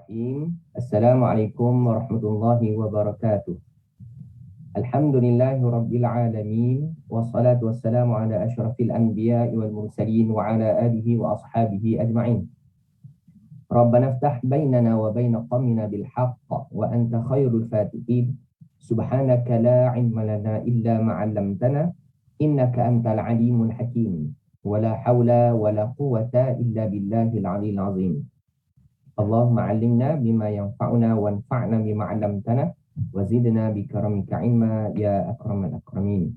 Bismillahirrahmanirrahim. Assalamualaikum warahmatullahi wabarakatuh. Alhamdulillahi rabbil alamin. Wassalatu wassalamu ala asyrafil anbiya'i wal mursalin wa ala alihi wa ashabihi ajma'in. Rabbana ftah bainana wa baina qawmina bil haqq wa anta khairul fatihin. Subhanaka la ilma lana illa ma 'allamtana innaka antal alimul hakim. Wa la hawla wa la quwwata illa billahil 'aliyyil 'azim. Allahumma 'allimna bima yanfa'una wanfa'na bima 'allamtana wa zidna bi karamika ilma ya akramal akramin.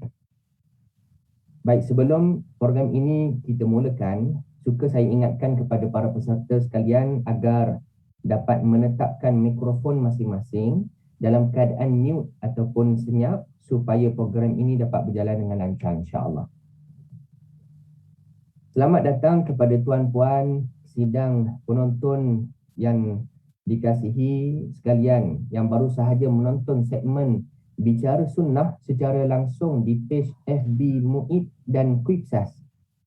Baik, sebelum program ini kita mulakan, suka saya ingatkan kepada para peserta sekalian agar dapat menetapkan mikrofon masing-masing dalam keadaan mute ataupun senyap supaya program ini dapat berjalan dengan lancar, insya-Allah. Selamat datang kepada tuan-puan sidang penonton yang dikasihi sekalian yang baru sahaja menonton segmen Bicara Sunnah secara langsung di page FB Mu'id dan Quicksas,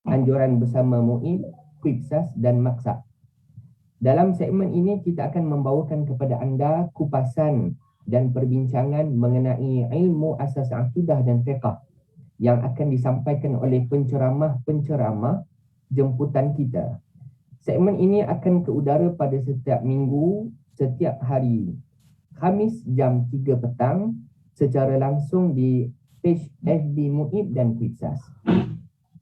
anjuran bersama Mu'id, Quicksas dan Maksab. Dalam segmen ini kita akan membawakan kepada anda kupasan dan perbincangan mengenai ilmu asas akidah dan fiqh yang akan disampaikan oleh penceramah-penceramah jemputan kita. Segmen ini akan ke udara pada setiap minggu, setiap hari Khamis jam 3 petang secara langsung di page FB Mu'id dan Quicksas.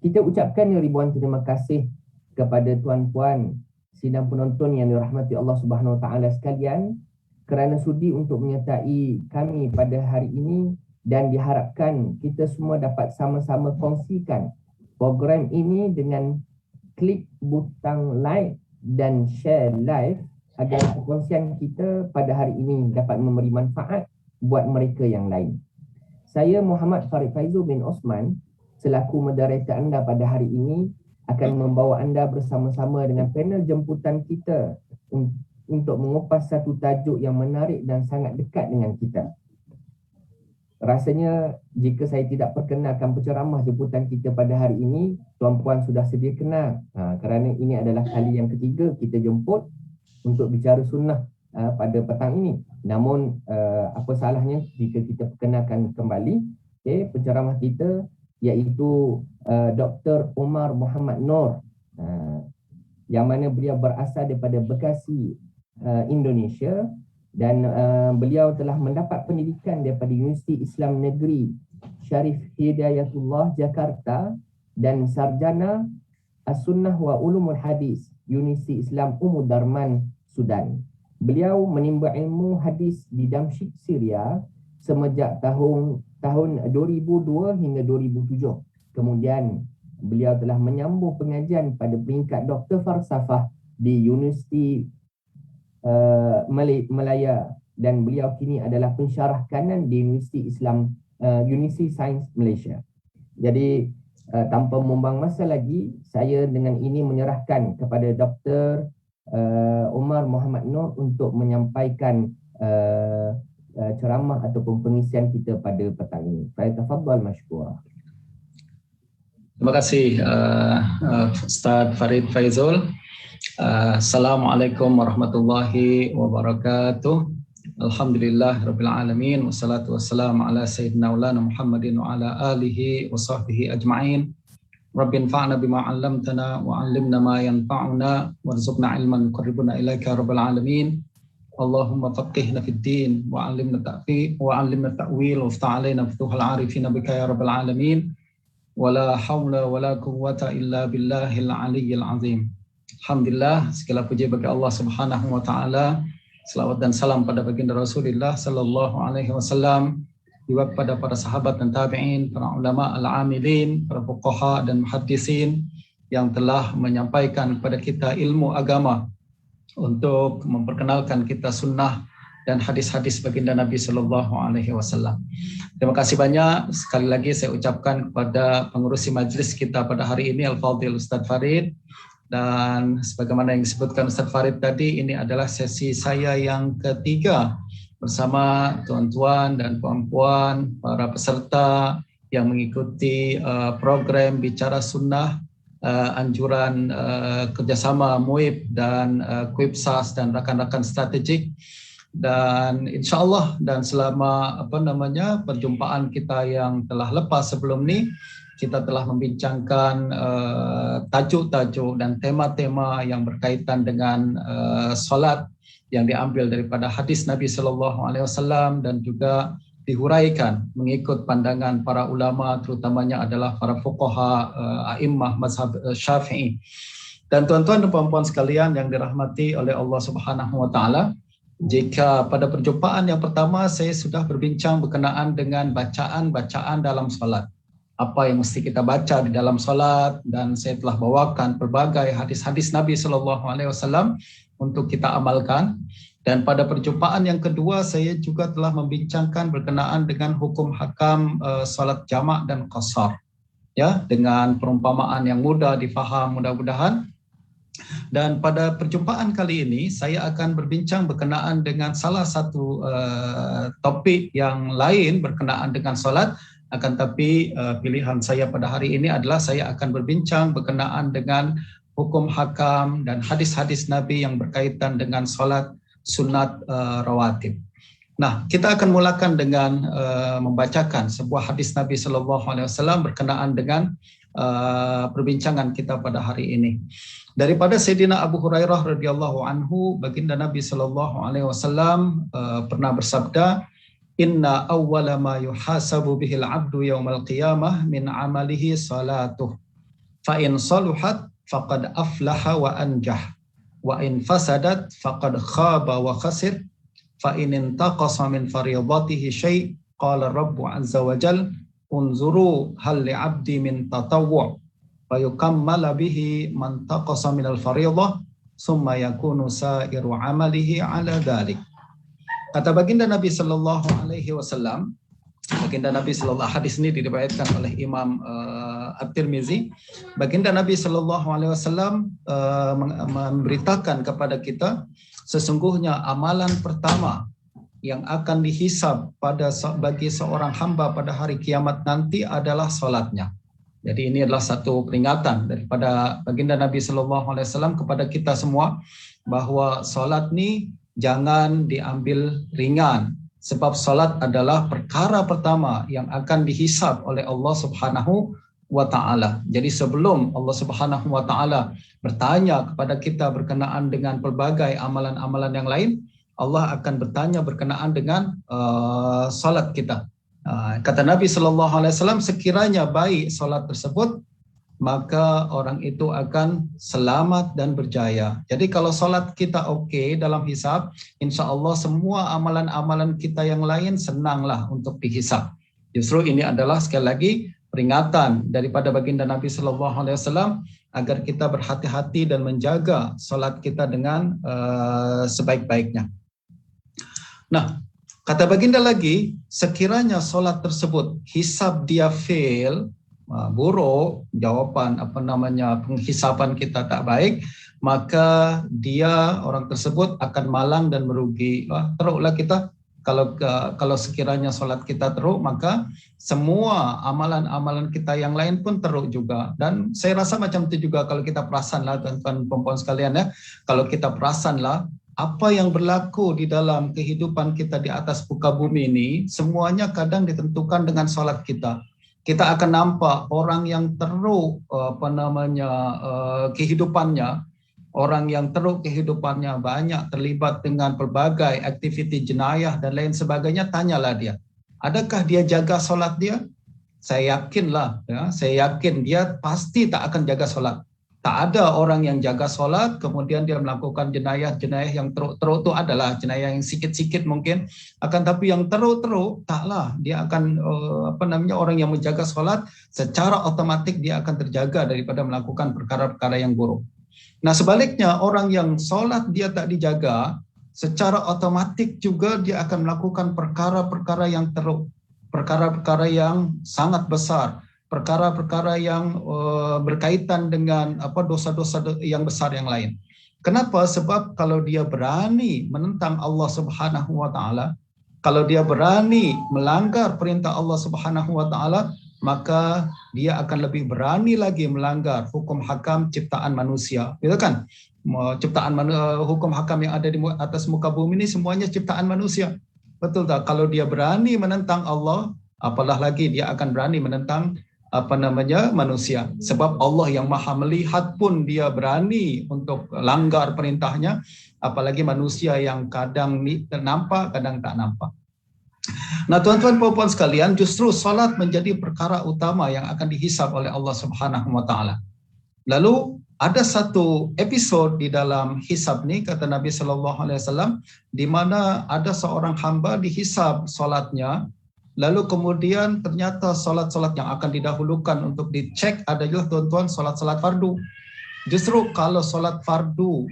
Kita ucapkan ribuan terima kasih kepada tuan-puan sidang penonton yang dirahmati Allah Subhanahu Wa Taala sekalian kerana sudi untuk menyertai kami pada hari ini, dan diharapkan kita semua dapat sama-sama kongsikan program ini dengan klik butang like dan share live agar perkongsian kita pada hari ini dapat memberi manfaat buat mereka yang lain. Saya Muhammad Farid Faizul bin Osman selaku moderator anda pada hari ini akan membawa anda bersama-sama dengan panel jemputan kita untuk mengupas satu tajuk yang menarik dan sangat dekat dengan kita. Rasanya jika saya tidak perkenalkan penceramah jemputan kita pada hari ini, tuan-puan sudah sedia kenal. Kerana ini adalah kali yang ketiga kita jemput untuk bicara sunnah pada petang ini. Namun apa salahnya jika kita perkenalkan kembali penceramah kita, iaitu Dr. Umar Muhammad Noor, yang mana beliau berasal daripada Bekasi, Indonesia, dan beliau telah mendapat pendidikan daripada Universiti Islam Negeri Syarif Hidayatullah Jakarta dan sarjana As-Sunnah wa Ulumul Hadis Universiti Islam Darman Sudan. Beliau menimba ilmu hadis di Damsyik, Syria semenjak tahun 2002 hingga 2007. Kemudian beliau telah menyambung pengajian pada peringkat Doktor Falsafah di Universiti Malaya, dan beliau kini adalah pensyarah kanan di Universiti Sains Malaysia. Jadi tanpa membuang masa lagi, saya dengan ini menyerahkan kepada Dr. Umar Muhammad Noor untuk menyampaikan ceramah ataupun pengisian kita pada petang ini. Falyatafaddal mashkura. Terima kasih Ustaz Farid Faizul. Assalamualaikum warahmatullahi wabarakatuh. Alhamdulillah rabbil alamin, wassalatu wassalamu ala sayyidina maulana Muhammadin wa ala alihi wa sahbihi ajma'in. Rabbin fa'na bima 'allamtana wa 'allimna ma yanfa'una warzuqna ilman yuqarribuna ilaika rabbil alamin. Allahumma faqihna fid din wa 'allimna ta'wil wa iftah 'alaina futuhal 'arifina bika ya rabbil alamin. Wala haula wala quwwata illa billahil 'aliyyil 'azim. Alhamdulillah, segala puji bagi Allah Subhanahu wa taala. Selawat dan salam pada baginda Rasulullah sallallahu alaihi wasallam, juga kepada para sahabat dan tabi'in, para ulama al-amilin, para fuqaha dan muhaddisin yang telah menyampaikan kepada kita ilmu agama untuk memperkenalkan kita sunnah dan hadis-hadis baginda Nabi sallallahu alaihi wasallam. Terima kasih banyak sekali lagi saya ucapkan kepada pengurusi majlis kita pada hari ini, Al-Fadhil Ustaz Farid. Dan sebagaimana yang disebutkan Ustaz Farid tadi, ini adalah sesi saya yang ketiga bersama tuan-tuan dan puan-puan, para peserta yang mengikuti program Bicara Sunnah anjuran kerjasama MUIB dan Kuipsas dan rakan-rakan strategik. Dan insyaAllah dan selama perjumpaan kita yang telah lepas sebelum ni, kita telah membincangkan tajuk-tajuk dan tema-tema yang berkaitan dengan solat yang diambil daripada hadis Nabi SAW dan juga dihuraikan mengikut pandangan para ulama, terutamanya adalah para fuqaha a'immah mazhab Syafi'i. Dan tuan-tuan dan puan-puan sekalian yang dirahmati oleh Allah Subhanahu wa taala, jika pada perjumpaan yang pertama saya sudah berbincang berkenaan dengan bacaan-bacaan dalam solat, apa yang mesti kita baca di dalam solat, dan saya telah bawakan pelbagai hadis-hadis Nabi SAW untuk kita amalkan. Dan pada perjumpaan yang kedua saya juga telah membincangkan berkenaan dengan hukum hakam solat jamak dan qasar, ya, dengan perumpamaan yang mudah difaham mudah-mudahan. Dan pada perjumpaan kali ini saya akan berbincang berkenaan dengan salah satu topik yang lain berkenaan dengan solat. Akan tapi pilihan saya pada hari ini adalah saya akan berbincang berkenaan dengan hukum hakam dan hadis-hadis Nabi yang berkaitan dengan solat sunat rawatib. Nah, kita akan mulakan dengan membacakan sebuah hadis Nabi SAW berkenaan dengan perbincangan kita pada hari ini. Daripada Sayyidina Abu Hurairah radhiyallahu anhu, baginda Nabi SAW pernah bersabda, "Inna awwala ma yuhasabu bihil 'abdu yaumal qiyamah min 'amalihi salatuh. Fa in saluhat faqad aflaha wa anjah, wa in fasadat faqad khaba wa khasir. Fa in intaqasa min fariidatihi syai' qala Rabbu 'azza wa jalla unzuru hal li'abdi min tatawwu' fayukammala bihi man taqasa minal fariidah summa yakunu sa'iru 'amalihi 'ala dhalik." Kata baginda Nabi sallallahu alaihi wasallam, baginda Nabi sallallahu, hadis ini diriwayatkan oleh Imam At-Tirmizi. Baginda Nabi sallallahu alaihi wasallam memberitakan kepada kita, sesungguhnya amalan pertama yang akan dihisab bagi seorang hamba pada hari kiamat nanti adalah salatnya. Jadi ini adalah satu peringatan daripada baginda Nabi SAW kepada kita semua bahawa salat ni jangan diambil ringan, sebab salat adalah perkara pertama yang akan dihisab oleh Allah Subhanahu wa taala. Jadi sebelum Allah Subhanahu wa taala bertanya kepada kita berkenaan dengan pelbagai amalan-amalan yang lain, Allah akan bertanya berkenaan dengan salat kita. Kata Nabi SAW, sekiranya baik solat tersebut, maka orang itu akan selamat dan berjaya. Jadi kalau solat kita okey dalam hisab, insya Allah semua amalan-amalan kita yang lain senanglah untuk dihisab. Justru ini adalah sekali lagi peringatan daripada baginda Nabi SAW agar kita berhati-hati dan menjaga solat kita dengan sebaik-baiknya. Nah, kata baginda lagi, sekiranya solat tersebut hisab dia fail, buruk, jawapan penghisapan kita tak baik, maka dia, orang tersebut akan malang dan merugi. Teruklah kita. Kalau sekiranya solat kita teruk, maka semua amalan-amalan kita yang lain pun teruk juga. Dan saya rasa macam itu juga kalau kita perasanlah, tuan-tuan perempuan sekalian, ya, kalau kita perasanlah apa yang berlaku di dalam kehidupan kita di atas muka bumi ini, semuanya kadang ditentukan dengan solat kita. Kita akan nampak orang yang teruk kehidupannya, orang yang teruk kehidupannya banyak terlibat dengan pelbagai aktiviti jenayah dan lain sebagainya. Tanyalah dia, adakah dia jaga solat dia? Saya yakinlah, ya, saya yakin dia pasti tak akan jaga solat. Tak ada orang yang jaga solat kemudian dia melakukan jenayah-jenayah yang teruk-teruk. Itu adalah jenayah yang sikit-sikit mungkin, akan tapi yang teruk-teruk taklah. Dia akan orang yang menjaga solat secara otomatik dia akan terjaga daripada melakukan perkara-perkara yang buruk. Nah, sebaliknya orang yang solat dia tak dijaga, secara otomatik juga dia akan melakukan perkara-perkara yang teruk, perkara-perkara yang sangat besar, perkara-perkara yang berkaitan dengan dosa-dosa yang besar yang lain. Kenapa? Sebab kalau dia berani menentang Allah Subhanahu wa taala, kalau dia berani melanggar perintah Allah Subhanahu wa taala, maka dia akan lebih berani lagi melanggar hukum hakam ciptaan manusia. Gitu kan? Hukum hakam yang ada di atas muka bumi ini semuanya ciptaan manusia. Betul tak? Kalau dia berani menentang Allah, apalah lagi dia akan berani menentang manusia. Sebab Allah yang maha melihat pun dia berani untuk langgar perintahnya, apalagi manusia yang kadang nampak, kadang tak nampak. Nah, tuan-tuan puan-puan sekalian, justru salat menjadi perkara utama yang akan dihisab oleh Allah Subhanahu wa taala. Lalu ada satu episod di dalam hisab ni, kata Nabi sallallahu alaihi wasallam, di mana ada seorang hamba dihisab salatnya, lalu kemudian ternyata salat-salat yang akan didahulukan untuk dicek adalah tuan-tuan salat-salat fardu. Justru kalau salat fardu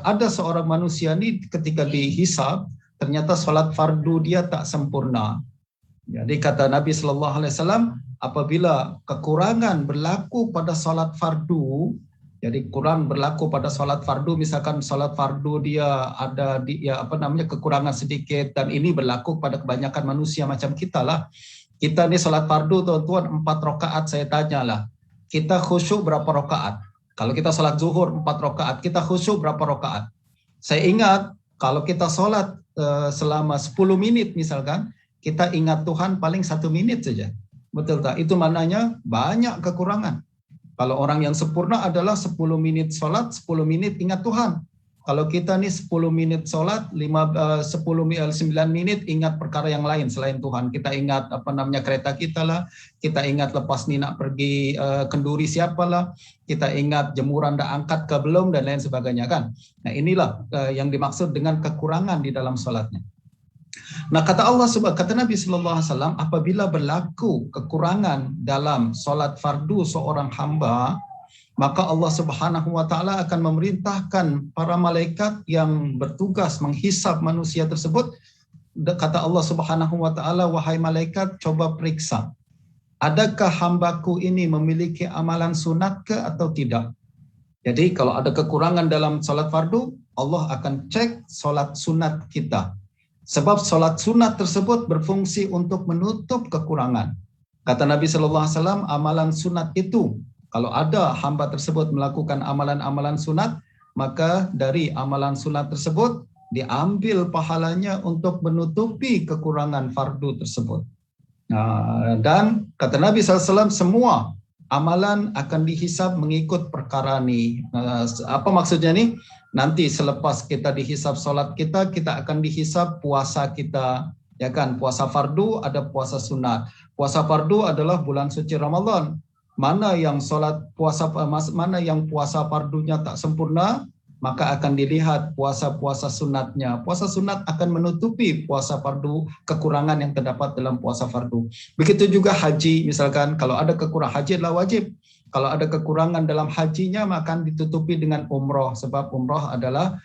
ada seorang manusia ni ketika dihisab ternyata salat fardu dia tak sempurna. Jadi kata Nabi sallallahu alaihi wasallam, apabila kekurangan berlaku pada salat fardu, jadi kurang berlaku pada salat fardu, misalkan salat fardu dia ada kekurangan sedikit, dan ini berlaku pada kebanyakan manusia macam kita lah. Kita ni salat fardu tuan-tuan 4 rakaat, saya tanyalah, kita khusyuk berapa rakaat? Kalau kita salat zuhur 4 rakaat, kita khusyuk berapa rakaat? Saya ingat kalau kita salat selama 10 minit misalkan, kita ingat Tuhan paling 1 minit saja. Betul tak? Itu maknanya banyak kekurangan. Kalau orang yang sempurna adalah 10 menit salat, 10 menit ingat Tuhan. Kalau kita ni 10 menit salat, 9 menit ingat perkara yang lain selain Tuhan. Kita ingat kereta kita lah, kita ingat lepas ni nak pergi kenduri siapalah, kita ingat jemuran dah angkat ke belum dan lain sebagainya kan. Nah, inilah yang dimaksud dengan kekurangan di dalam salatnya. Nah, kata Nabi sallallahu alaihi wasallam, apabila berlaku kekurangan dalam solat fardu seorang hamba, maka Allah Subhanahu wa taala akan memerintahkan para malaikat yang bertugas menghisab manusia tersebut. Kata Allah Subhanahu wa taala, wahai malaikat, coba periksa, adakah hambaku ini memiliki amalan sunat ke atau tidak? Jadi kalau ada kekurangan dalam solat fardu, Allah akan cek solat sunat kita. Sebab solat sunat tersebut berfungsi untuk menutup kekurangan. Kata Nabi sallallahu alaihi wasallam, amalan sunat itu, kalau ada hamba tersebut melakukan amalan-amalan sunat, maka dari amalan sunat tersebut diambil pahalanya untuk menutupi kekurangan fardu tersebut. Dan kata Nabi SAW, semua amalan akan dihisab mengikut perkara ni. Apa maksudnya ni? Nanti selepas kita dihisab solat kita, kita akan dihisab puasa kita. Ya kan, puasa fardu ada puasa sunat. Puasa fardu adalah bulan suci Ramadan. Mana yang puasa fardunya tak sempurna, maka akan dilihat puasa-puasa sunatnya. Puasa sunat akan menutupi puasa fardu, kekurangan yang terdapat dalam puasa fardu. Begitu juga haji, misalkan kalau ada kekurangan, haji adalah wajib. Kalau ada kekurangan dalam hajinya, maka akan ditutupi dengan umroh, sebab umroh adalah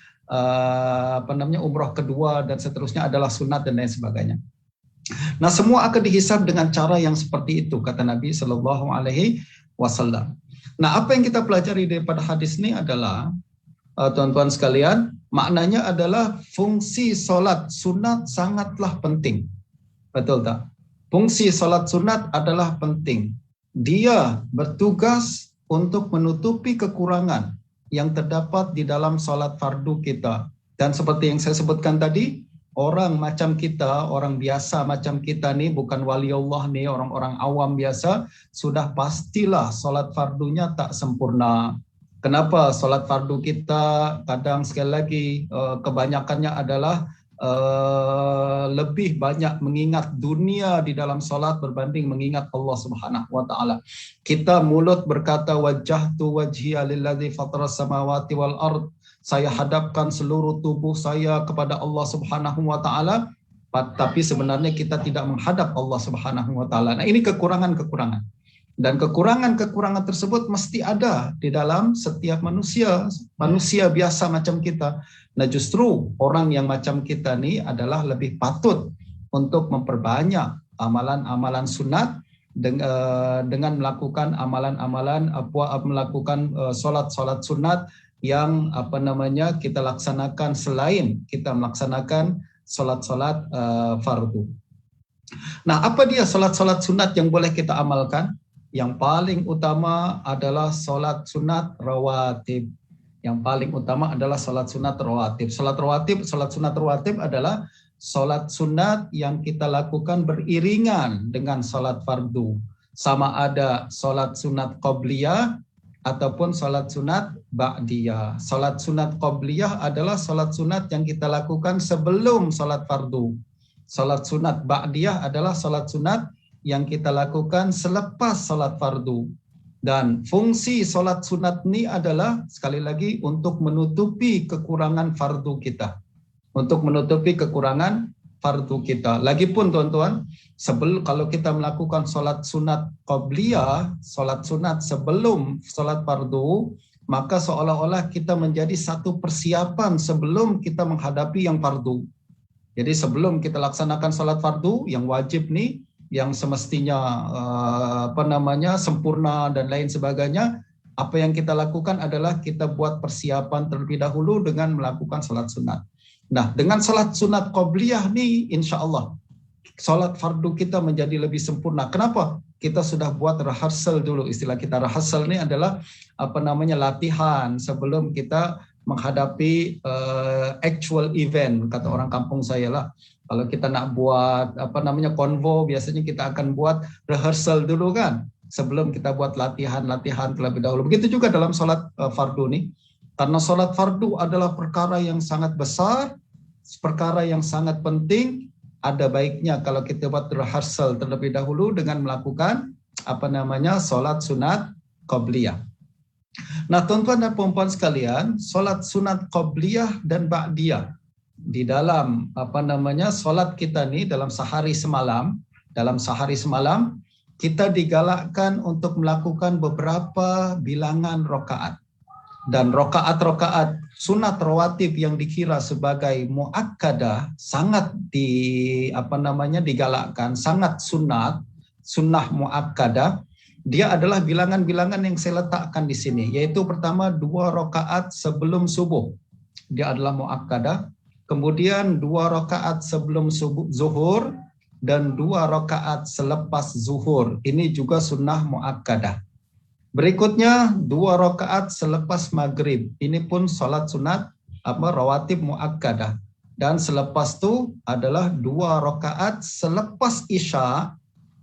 umroh kedua dan seterusnya adalah sunat dan lain sebagainya. Nah, semua akan dihisab dengan cara yang seperti itu, kata Nabi Sallallahu Alaihi Wasallam. Nah, apa yang kita pelajari daripada hadis ini adalah, tuan-tuan sekalian, maknanya adalah fungsi solat sunat sangatlah penting. Betul tak? Fungsi solat sunat adalah penting. Dia bertugas untuk menutupi kekurangan yang terdapat di dalam solat fardu kita. Dan seperti yang saya sebutkan tadi, orang macam kita, orang biasa macam kita ni, bukan wali Allah ni, orang-orang awam biasa, sudah pastilah solat fardunya tak sempurna. Kenapa solat fardu kita kadang sekali lagi kebanyakannya adalah lebih banyak mengingat dunia di dalam solat berbanding mengingat Allah Subhanahu wa taala. Kita mulut berkata wajjahtu wajhiya lillazi fataras samawati wal ard. Saya hadapkan seluruh tubuh saya kepada Allah Subhanahu wa taala, tapi sebenarnya kita tidak menghadap Allah Subhanahu wa taala. Nah, ini kekurangan-kekurangan. Dan kekurangan-kekurangan tersebut mesti ada di dalam setiap manusia biasa macam kita. Nah, justru orang yang macam kita ni adalah lebih patut untuk memperbanyak amalan-amalan sunat dengan melakukan melakukan solat-solat sunat yang kita laksanakan selain kita melaksanakan solat-solat fardu. Nah, apa dia solat-solat sunat yang boleh kita amalkan? Yang paling utama adalah solat sunat rawatib. Yang paling utama adalah solat sunat rawatib. Solat sunat rawatib adalah solat sunat yang kita lakukan beriringan dengan solat fardu. Sama ada solat sunat qobliyah ataupun solat sunat ba'diyah. Solat sunat qobliyah adalah solat sunat yang kita lakukan sebelum solat fardu. Solat sunat ba'diyah adalah solat sunat yang kita lakukan selepas solat fardu. Dan fungsi solat sunat ini adalah sekali lagi untuk menutupi kekurangan fardu kita. Untuk menutupi kekurangan fardu kita. Lagipun tuan-tuan, kalau kita melakukan solat sunat qobliyah, solat sunat sebelum solat fardu, maka seolah-olah kita menjadi satu persiapan sebelum kita menghadapi yang fardu. Jadi sebelum kita laksanakan solat fardu yang wajib nih, yang semestinya sempurna dan lain sebagainya, apa yang kita lakukan adalah kita buat persiapan terlebih dahulu dengan melakukan solat sunat. Nah, dengan solat sunat qobliyah nih, insya Allah solat fardu kita menjadi lebih sempurna. Kenapa? Kita sudah buat rehearsal dulu. Istilah kita rehearsal ini adalah latihan sebelum kita menghadapi actual event, kata orang kampung saya lah. Kalau kita nak buat konvo, biasanya kita akan buat rehearsal dulu kan, sebelum kita buat latihan terlebih dahulu. Begitu juga dalam solat fardu nih, karena solat fardu adalah perkara yang sangat besar, perkara yang sangat penting. Ada baiknya kalau kita buat rehearsal terlebih dahulu dengan melakukan solat sunat qobliyah. Nah, tuan-tuan dan puan-puan sekalian, solat sunat qobliyah dan ba'diyah di dalam solat kita nih dalam sehari semalam kita digalakkan untuk melakukan beberapa bilangan rakaat. Dan rakaat-rakaat sunat rawatib yang dikira sebagai muakkadah sangat digalakkan, sangat sunnah muakkadah. Dia adalah bilangan-bilangan yang saya letakkan di sini, yaitu pertama 2 rakaat sebelum subuh. Dia adalah muakkadah. Kemudian 2 rakaat sebelum zuhur dan 2 rakaat selepas zuhur. Ini juga sunnah muakkadah. Berikutnya 2 rakaat selepas maghrib. Ini pun salat sunat rawatib muakkadah. Dan selepas itu adalah 2 rakaat selepas isya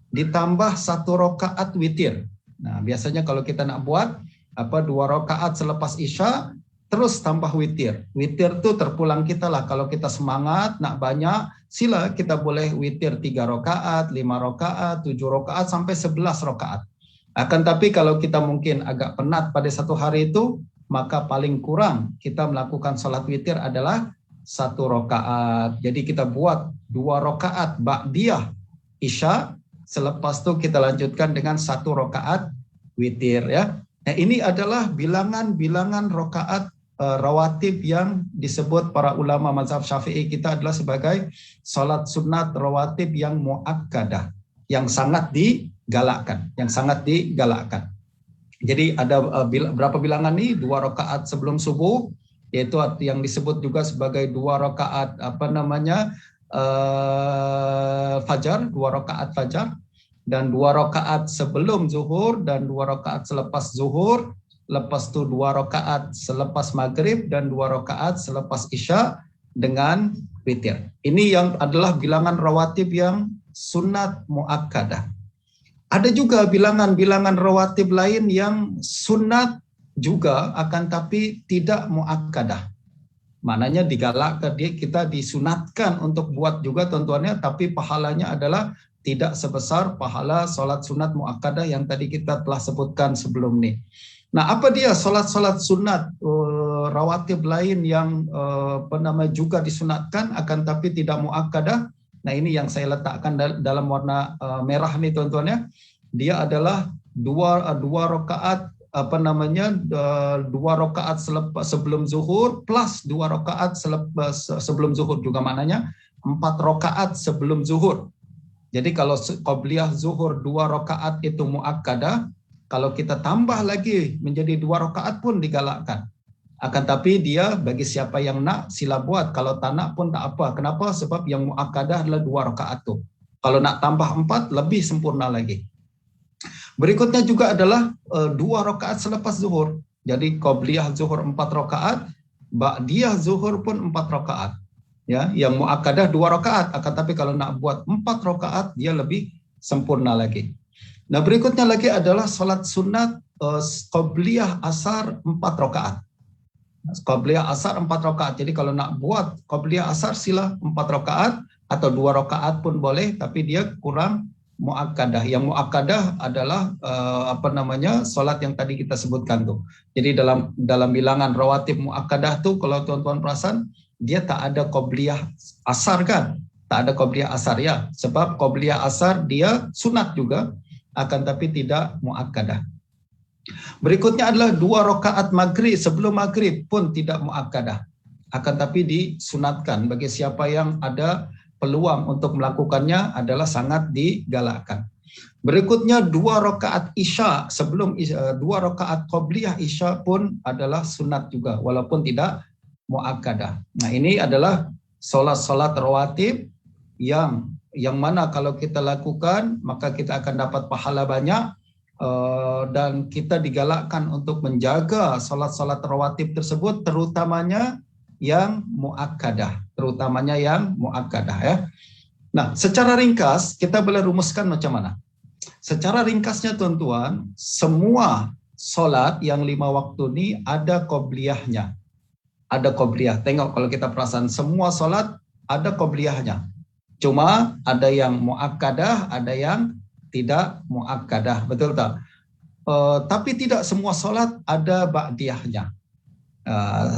ditambah 1 rakaat witir. Nah, biasanya kalau kita nak buat 2 rakaat selepas isya terus tambah witir. Witir itu terpulang kita lah. Kalau kita semangat, nak banyak, sila kita boleh witir 3 rakaat, 5 rakaat, 7 rakaat, sampai 11 rakaat. Akan tapi kalau kita mungkin agak penat pada satu hari itu, maka paling kurang kita melakukan sholat witir adalah 1 rakaat. Jadi kita buat 2 rakaat ba'diyah isya, selepas itu kita lanjutkan dengan 1 rakaat witir ya. Nah, ini adalah bilangan-bilangan rakaat rawatib yang disebut para ulama mazhab Syafi'i kita adalah sebagai salat sunat rawatib yang muakkadah, yang sangat digalakkan, Jadi ada berapa bilangan nih? 2 rakaat sebelum subuh, yaitu yang disebut juga sebagai 2 rakaat fajar, 2 rakaat fajar, dan 2 rakaat sebelum zuhur dan 2 rakaat selepas zuhur. Lepas itu 2 rakaat selepas maghrib dan 2 rakaat selepas isya dengan witir. Ini yang adalah bilangan rawatib yang sunat muakkadah. Ada juga bilangan-bilangan rawatib lain yang sunat juga akan tapi tidak muakkadah. Maknanya digalakkan, kita disunatkan untuk buat juga tuan-tuannya, tapi pahalanya adalah tidak sebesar pahala salat sunat muakkadah yang tadi kita telah sebutkan sebelum ini. Nah, apa dia salat-salat sunat rawatib lain yang juga disunatkan akan tapi tidak muakkadah? Nah, ini yang saya letakkan dalam warna merah nih tuan-tuan ya. Dia adalah 2 rakaat 2 rakaat sebelum zuhur plus 2 rakaat sebelum zuhur, juga maknanya 4 rakaat sebelum zuhur. Jadi kalau qobliyah zuhur 2 rakaat itu muakkadah, kalau kita tambah lagi menjadi 2 rakaat pun digalakkan. Akan tapi dia bagi siapa yang nak sila buat, kalau tak nak pun tak apa. Kenapa? Sebab yang muakkadah adalah 2 rakaat itu. Kalau nak tambah 4 lebih sempurna lagi. Berikutnya juga adalah 2 rakaat selepas zuhur. Jadi qabliyah zuhur 4 rakaat, ba'diyah zuhur pun 4 rakaat. Ya, yang muakkadah 2 rakaat, akan tapi kalau nak buat 4 rakaat dia lebih sempurna lagi. Nah, berikutnya lagi adalah salat sunat qabliyah asar 4 rakaat. Qabliyah asar 4 rakaat. Jadi kalau nak buat qabliyah asar sila 4 rakaat atau 2 rakaat pun boleh, tapi dia kurang muakkadah. Yang muakkadah adalah salat yang tadi kita sebutkan tuh. Jadi dalam bilangan rawatib muakkadah tuh kalau tuan-tuan perasan dia tak ada qabliyah asar kan? Tak ada qabliyah asar ya. Sebab qabliyah asar dia sunat juga, akan tapi tidak muakkadah. Berikutnya adalah 2 rakaat maghrib sebelum maghrib pun tidak muakkadah, akan tapi disunatkan bagi siapa yang ada peluang untuk melakukannya adalah sangat digalakkan. Berikutnya 2 rakaat isya sebelum 2 rakaat qabliyah isya pun adalah sunat juga walaupun tidak muakkadah. Nah, ini adalah salat-salat rawatib yang mana kalau kita lakukan maka kita akan dapat pahala banyak. Dan kita digalakkan untuk menjaga salat-salat rawatib tersebut terutamanya yang muakkadah ya. Nah, secara ringkas kita boleh rumuskan macam mana? Secara ringkasnya tuan-tuan, semua salat yang 5 waktu ini ada qabliyahnya. Ada qabliyah. Tengok kalau kita perasan semua salat ada qabliyahnya. Cuma ada yang muakkadah, ada yang tidak muakkadah, betul tak? Tapi tidak semua solat ada ba'diyahnya.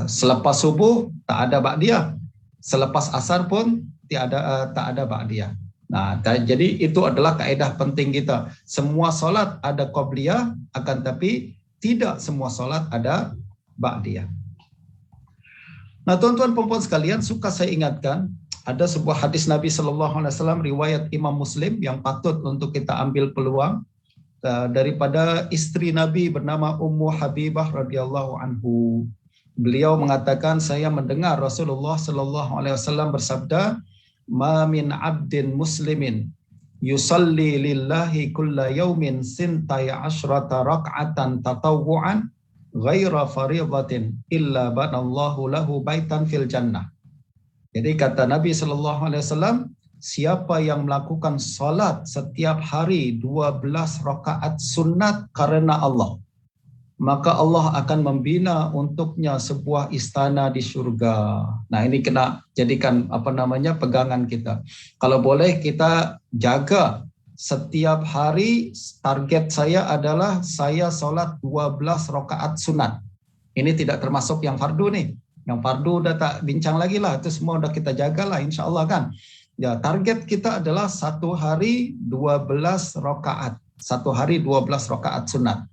Selepas subuh tak ada ba'diyah, selepas asar pun tak ada ba'diyah. Nah, jadi itu adalah kaedah penting kita. Semua solat ada qabliyah, akan tapi tidak semua solat ada ba'diyah. Nah, tuan-tuan perempuan sekalian, suka saya ingatkan ada sebuah hadis Nabi SAW riwayat Imam Muslim yang patut untuk kita ambil peluang daripada istri Nabi bernama Ummu Habibah radhiyallahu anhu. Beliau mengatakan, saya mendengar Rasulullah SAW bersabda, "Ma min 'abdin muslimin yusalli lillahi kulla yawmin sintai asyrata rak'atan tatawwu'an ghaira faridatin illa banallahu lahu baitan fil jannah." Jadi kata Nabi SAW, siapa yang melakukan salat setiap hari 12 rakaat sunat karena Allah, maka Allah akan membina untuknya sebuah istana di surga. Nah, ini kena jadikan pegangan kita. Kalau boleh kita jaga setiap hari, target saya adalah saya salat 12 rakaat sunat. Ini tidak termasuk yang fardu nih. Yang fardu udah tak bincang lagi lah, itu semua udah kita jagalah insya Allah kan. Ya, target kita adalah satu hari 12 rakaat. Satu hari 12 rakaat sunat.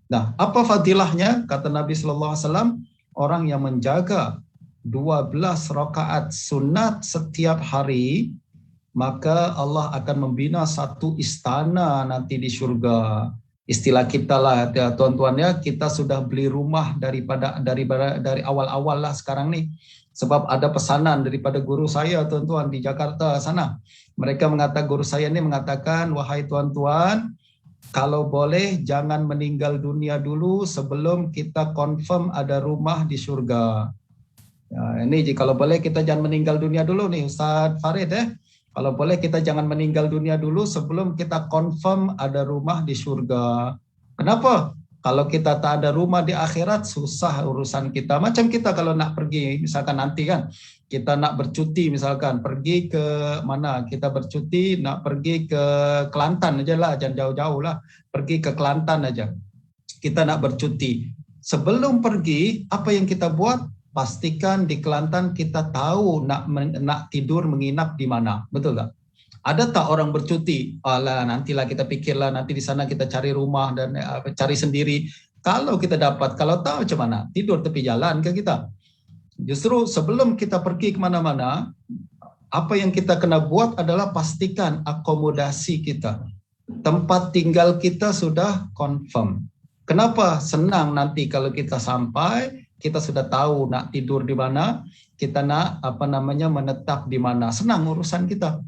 Nah, apa fadilahnya? Kata Nabi SAW, orang yang menjaga 12 rakaat sunat setiap hari, maka Allah akan membina satu istana nanti di surga. Istilah kita lah, ya, tuan-tuan ya, kita sudah beli rumah dari awal-awal lah sekarang nih. Sebab ada pesanan daripada guru saya, tuan-tuan, di Jakarta sana. Mereka guru saya ini mengatakan, wahai tuan-tuan, kalau boleh jangan meninggal dunia dulu sebelum kita confirm ada rumah di surga. Ya, ini kalau boleh kita jangan meninggal dunia dulu nih, Ustaz Farid ya. Kalau boleh kita jangan meninggal dunia dulu sebelum kita confirm ada rumah di surga. Kenapa? Kalau kita tak ada rumah di akhirat, susah urusan kita. Macam kita kalau nak pergi, misalkan nanti kan, kita nak bercuti misalkan, pergi ke mana? Kita bercuti, nak pergi ke Kelantan aja lah, jangan jauh-jauh lah. Pergi ke Kelantan aja. Kita nak bercuti. Sebelum pergi, apa yang kita buat? Pastikan di Kelantan kita tahu nak tidur menginap di mana, betul tak? Ada tak orang bercuti? Alah, nantilah kita pikirlah, nanti di sana kita cari rumah dan cari sendiri. Kalau kita dapat, kalau tahu macam mana? Tidur tepi jalan ke kita? Justru sebelum kita pergi kemana-mana, apa yang kita kena buat adalah pastikan akomodasi kita, tempat tinggal kita sudah confirm. Kenapa? Senang nanti kalau kita sampai, kita sudah tahu nak tidur di mana, kita nak menetap di mana. Senang urusan kita.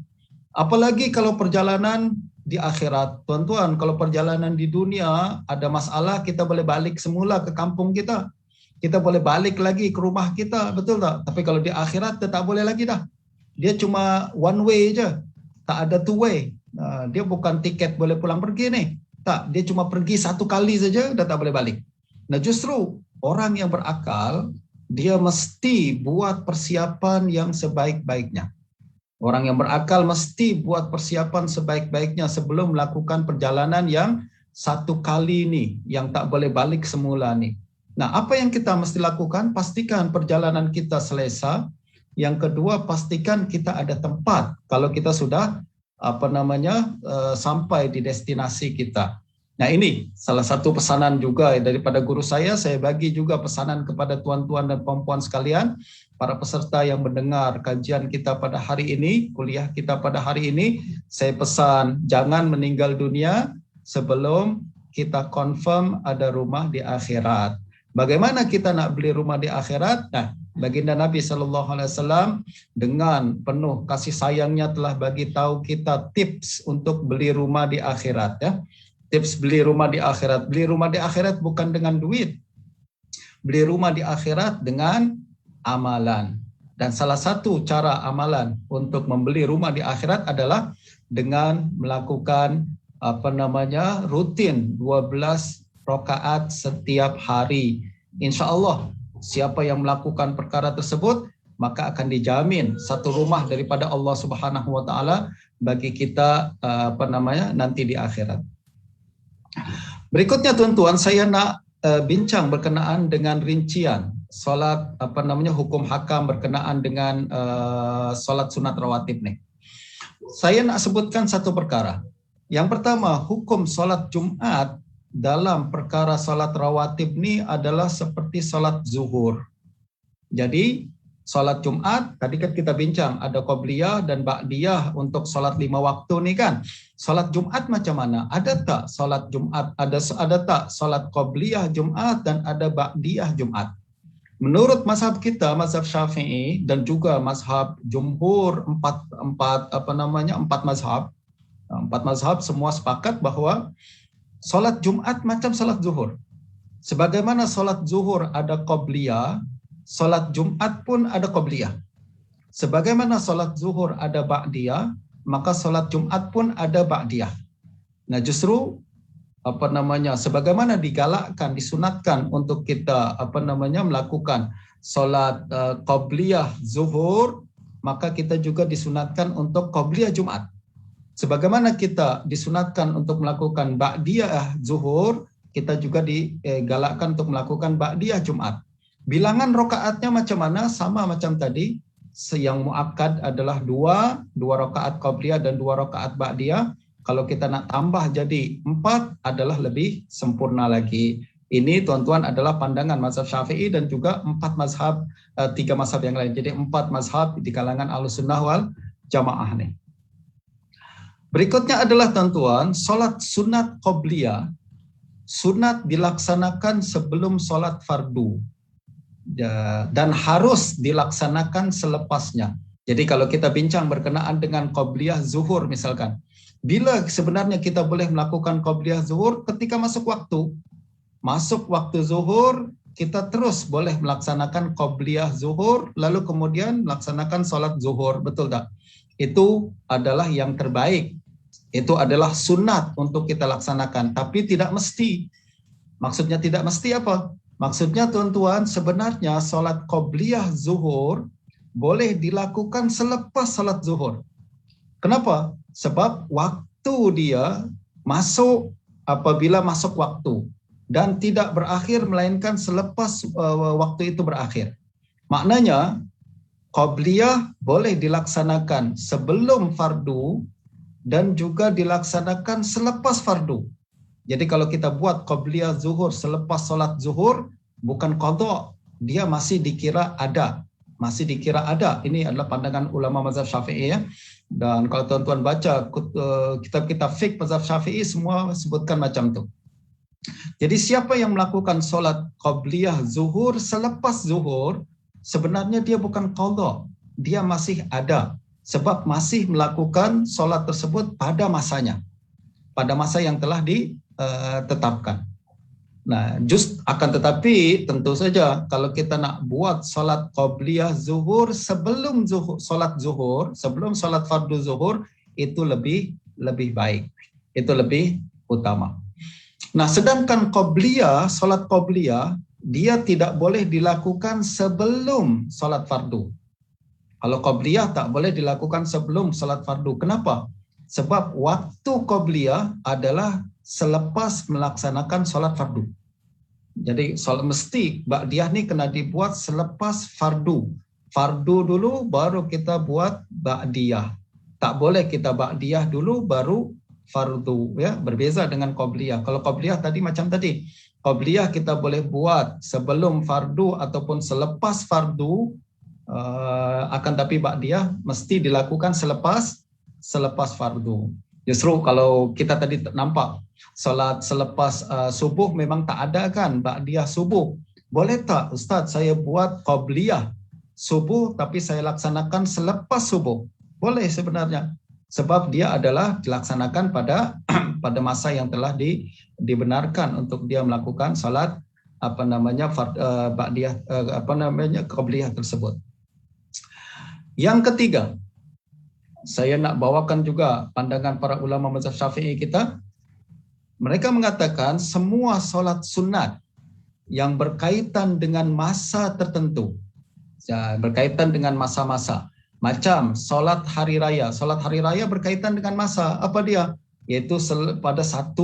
Apalagi kalau perjalanan di akhirat. Tuan-tuan, kalau perjalanan di dunia ada masalah, kita boleh balik semula ke kampung kita. Kita boleh balik lagi ke rumah kita, betul tak? Tapi kalau di akhirat tak boleh lagi dah. Dia cuma one way je. Tak ada two way. Dia bukan tiket boleh pulang pergi nih. Tak, dia cuma pergi satu kali saja dah tak boleh balik. Nah, justru orang yang berakal dia mesti buat persiapan yang sebaik-baiknya. Orang yang berakal mesti buat persiapan sebaik-baiknya sebelum melakukan perjalanan yang satu kali ini, yang tak boleh balik semula nih. Nah, apa yang kita mesti lakukan? Pastikan perjalanan kita selesa. Yang kedua, pastikan kita ada tempat kalau kita sudah sampai di destinasi kita. Nah, ini salah satu pesanan juga daripada guru saya bagi juga pesanan kepada tuan-tuan dan puan-puan sekalian, para peserta yang mendengar kajian kita pada hari ini, kuliah kita pada hari ini, saya pesan jangan meninggal dunia sebelum kita confirm ada rumah di akhirat. Bagaimana kita nak beli rumah di akhirat? Nah, baginda Nabi SAW dengan penuh kasih sayangnya telah bagi tahu kita tips untuk beli rumah di akhirat, ya. Tips beli rumah di akhirat. Beli rumah di akhirat bukan dengan duit. Beli rumah di akhirat dengan amalan. Dan salah satu cara amalan untuk membeli rumah di akhirat adalah dengan melakukan rutin 12 rakaat setiap hari. Insya Allah, siapa yang melakukan perkara tersebut, maka akan dijamin satu rumah daripada Allah Subhanahu wa taala bagi kita nanti di akhirat. Berikutnya tuan-tuan, saya nak bincang berkenaan dengan rincian solat hukum hakam berkenaan dengan solat sunat rawatib nih. Saya nak sebutkan satu perkara. Yang pertama, hukum solat Jumat dalam perkara solat rawatib ni adalah seperti solat zuhur. Jadi solat Jumat, tadi kan kita bincang ada qobliyah dan ba'diyah untuk solat 5 waktu nih kan. Solat Jumat macam mana? Ada tak solat Jumat? Ada tak solat qobliyah Jumat dan ada ba'diyah Jumat? Menurut mazhab kita, mazhab Syafi'i dan juga mazhab jumhur empat mazhab semua sepakat bahwa solat Jumat macam solat zuhur. Sebagaimana solat zuhur ada qobliyah, solat Jumat pun ada qobliyah. Sebagaimana solat zuhur ada ba'diyah, maka solat Jumat pun ada ba'diyah. Nah, justru sebagaimana digalakkan, disunatkan untuk kita melakukan solat qobliyah zuhur, maka kita juga disunatkan untuk qobliyah Jumat. Sebagaimana kita disunatkan untuk melakukan ba'diyah zuhur, kita juga digalakkan untuk melakukan ba'diyah Jumat. Bilangan rokaatnya macam mana? Sama macam tadi. Yang muakkad adalah 2 rakaat qobliyah dan 2 rakaat ba'diyah. Kalau kita nak tambah jadi 4 adalah lebih sempurna lagi. Ini tuan-tuan adalah pandangan mazhab Syafi'i dan juga 3 mazhab yang lain. Jadi 4 mazhab di kalangan Ahlussunnah wal Jamaah nih. Berikutnya adalah tuan-tuan, solat sunat qobliyah. Sunat dilaksanakan sebelum solat fardu dan harus dilaksanakan selepasnya. Jadi kalau kita bincang berkenaan dengan qobliyah zuhur misalkan, bila sebenarnya kita boleh melakukan qobliyah zuhur ketika masuk waktu. Masuk waktu zuhur, kita terus boleh melaksanakan qobliyah zuhur, lalu kemudian melaksanakan solat zuhur, betul tak? Itu adalah yang terbaik. Itu adalah sunat untuk kita laksanakan, tapi tidak mesti. Maksudnya tidak mesti apa? Maksudnya tuan-tuan, sebenarnya solat qobliyah zuhur boleh dilakukan selepas solat zuhur. Kenapa? Sebab waktu dia masuk apabila masuk waktu dan tidak berakhir melainkan selepas waktu itu berakhir. Maknanya, qobliyah boleh dilaksanakan sebelum fardu dan juga dilaksanakan selepas fardu. Jadi kalau kita buat qobliyah zuhur selepas solat zuhur, bukan qadha, dia masih dikira ada. Masih dikira ada. Ini adalah pandangan ulama mazhab Syafi'i ya. Dan kalau tuan-tuan baca kitab-kitab fiqh mazhab Syafi'i semua sebutkan macam itu. Jadi siapa yang melakukan solat qobliyah zuhur selepas zuhur, sebenarnya dia bukan qadha, dia masih ada. sebab masih melakukan solat tersebut pada masanya, pada masa yang telah ditetapkan. Nah, akan tetapi tentu saja kalau kita nak buat solat qabliyah zuhur sebelum solat zuhur, sebelum solat fardu zuhur, itu lebih baik, itu lebih utama. Nah, sedangkan solat qabliyah dia tidak boleh dilakukan sebelum solat fardu. Kalau qabliyah tak boleh dilakukan sebelum solat fardu. Kenapa? Sebab waktu qabliyah adalah selepas melaksanakan solat fardu. Jadi mesti ba'diyah ni kena dibuat selepas fardu. Fardu dulu baru kita buat ba'diyah. Tak boleh kita ba'diyah dulu baru fardu, ya. Berbeza dengan qabliyah. Kalau qabliyah tadi macam tadi. Qabliyah kita boleh buat sebelum fardu ataupun selepas fardu, akan tapi ba'diyah mesti dilakukan selepas fardu. Justru kalau kita tadi nampak solat selepas subuh memang tak ada kan ba'diyah subuh. Boleh tak Ustaz saya buat qabliyah subuh tapi saya laksanakan selepas subuh? Boleh sebenarnya. Sebab dia adalah dilaksanakan pada masa yang telah dibenarkan untuk dia melakukan salat ba'diyah qabliyah tersebut. Yang ketiga, saya nak bawakan juga pandangan para ulama mazhab Syafi'i kita. Mereka mengatakan semua solat sunat yang berkaitan dengan masa tertentu, berkaitan dengan masa-masa. Macam solat hari raya. Solat hari raya berkaitan dengan masa. Apa dia? Yaitu pada 1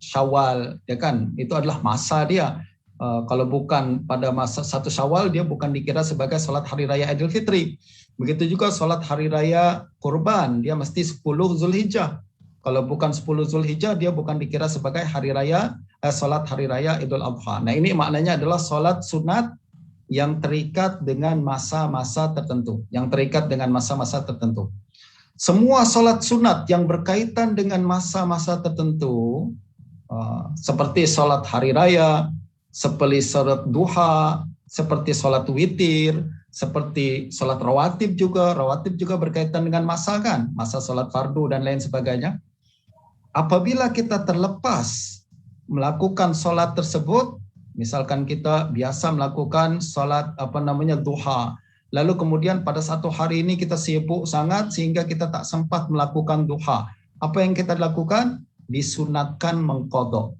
Syawal, ya kan? Itu adalah masa dia. Kalau bukan pada masa 1 Syawal, dia bukan dikira sebagai solat hari raya Idul Fitri. Begitu juga solat hari raya Kurban, dia mesti 10 Zulhijjah. Kalau bukan 10 Zulhijjah, dia bukan dikira sebagai solat hari raya Idul Adha. Nah, ini maknanya adalah solat sunat yang terikat dengan masa-masa tertentu. Semua solat sunat yang berkaitan dengan masa-masa tertentu, seperti solat hari raya, seperti solat duha, seperti solat witir, seperti solat rawatib juga berkaitan dengan masa kan, masa solat fardu dan lain sebagainya. Apabila kita terlepas melakukan solat tersebut, misalkan kita biasa melakukan solat duha, lalu kemudian pada satu hari ini kita sibuk sangat sehingga kita tak sempat melakukan duha. Apa yang kita lakukan? Disunatkan mengqadha.